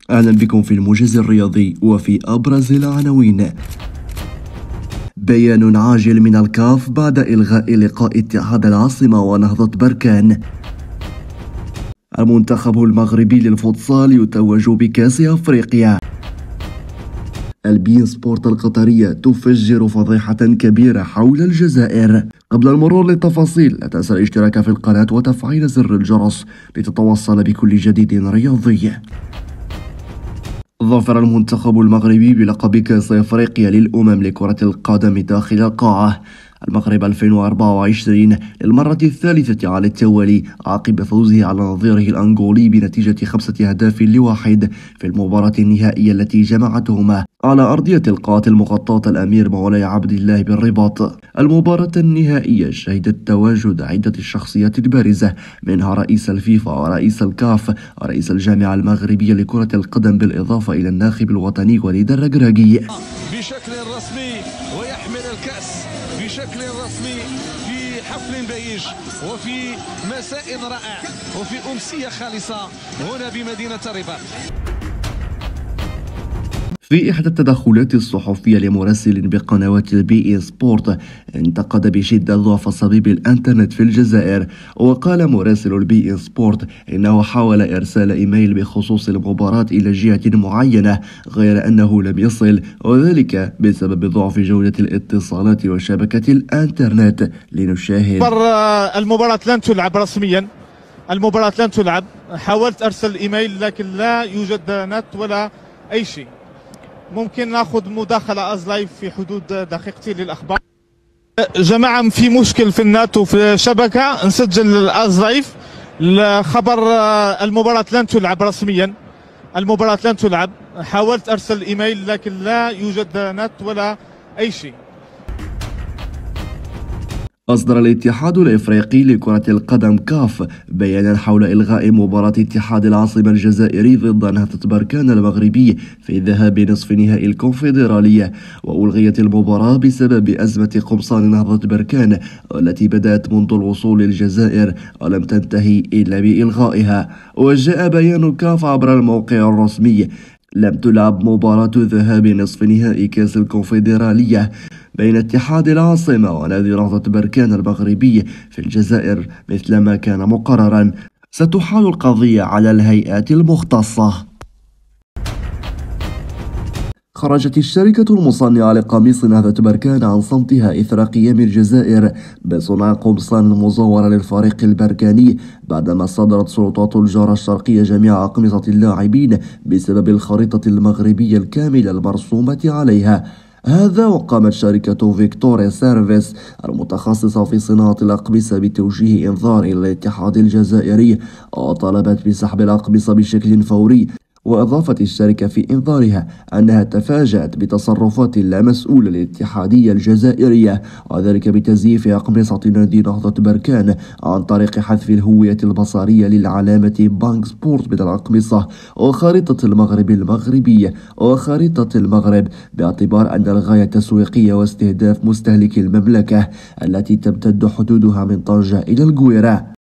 أهلا بكم في الموجز الرياضي وفي أبرز العناوين. بيان عاجل من الكاف بعد إلغاء لقاء اتحاد العاصمة ونهضة بركان. المنتخب المغربي للفوتسال يتوج بكأس أفريقيا. البين سبورت القطرية تفجر فضيحة كبيرة حول الجزائر. قبل المرور للتفاصيل لا تنسى الاشتراك في القناة وتفعيل زر الجرس لتتوصل بكل جديد رياضي. ظفر المنتخب المغربي بلقب كأس أفريقيا للأمم لكرة القدم داخل القاعة. المغرب 2024 للمرة الثالثة على التوالي عقب فوزه على نظيره الأنغولي بنتيجة 5-1 في المباراة النهائية التي جمعتهما على أرضية القاعة المغطاة الأمير مولاي عبد الله بالرباط. المباراة النهائية شهدت تواجد عدة الشخصيات البارزة، منها رئيس الفيفا ورئيس الكاف ورئيس الجامعة المغربية لكرة القدم، بالإضافة إلى الناخب الوطني وليد الركراكي بشكل رسمي ويحمل الكأس بشكل رسمي في حفل بهيج وفي مساء رائع وفي أمسية خالصة هنا بمدينة الرباط. في إحدى التدخلات الصحفية لمراسل بقنوات البي إي سبورت انتقد بشدة ضعف صبيب الإنترنت في الجزائر. وقال مراسل البي إي سبورت إنه حاول إرسال إيميل بخصوص المباراة إلى جهة معينة غير أنه لم يصل، وذلك بسبب ضعف جودة الاتصالات وشبكة الإنترنت. لنشاهد. المباراة لن تلعب رسميا، المباراة لن تلعب. حاولت أرسل إيميل لكن لا يوجد نت ولا أي شيء. ممكن ناخذ مداخلة لايف في حدود دقيقتين للأخبار. جماعة في مشكل في النت وفي الشبكة، نسجل لايف. الخبر المباراة لن تلعب رسميا، المباراة لن تلعب. حاولت أرسل إيميل لكن لا يوجد نت ولا أي شيء. أصدر الاتحاد الإفريقي لكرة القدم كاف بيانا حول إلغاء مباراة اتحاد العاصمة الجزائري ضد نهضة بركان المغربي في ذهاب نصف نهائي الكونفدرالية. وألغيت المباراة بسبب أزمة قمصان نهضة بركان التي بدأت منذ الوصول للجزائر ولم تنتهي إلا بإلغائها. وجاء بيان كاف عبر الموقع الرسمي: لم تلعب مباراة ذهاب نصف نهائي كأس الكونفدرالية بين اتحاد العاصمة ونادي نهضة بركان المغربي في الجزائر مثلما كان مقررا. ستحال القضية على الهيئات المختصة. خرجت الشركة المصنعة لقميص نهضة بركان عن صمتها إثر قيام الجزائر بصنع قمصان مزورة للفريق البركاني بعدما صدرت سلطات الجارة الشرقية جميع أقمصة اللاعبين بسبب الخريطة المغربية الكاملة المرسومة عليها. هذا وقامت شركة فيكتوريا سيرفيس المتخصصة في صناعة الأقمصة بتوجيه إنذار إلى الاتحاد الجزائري وطلبت بسحب الأقمصة بشكل فوري. وأضافت الشركة في إنذارها أنها تفاجأت بتصرفات لا مسؤولة للاتحادية الجزائرية، وذلك بتزييف أقمصة نادي نهضة بركان عن طريق حذف الهوية البصرية للعلامة بانك سبورت من الأقمصة وخريطة المغرب المغربية وخريطة المغرب، باعتبار أن الغاية تسويقية واستهداف مستهلكي المملكة التي تمتد حدودها من طنجة إلى القويرة.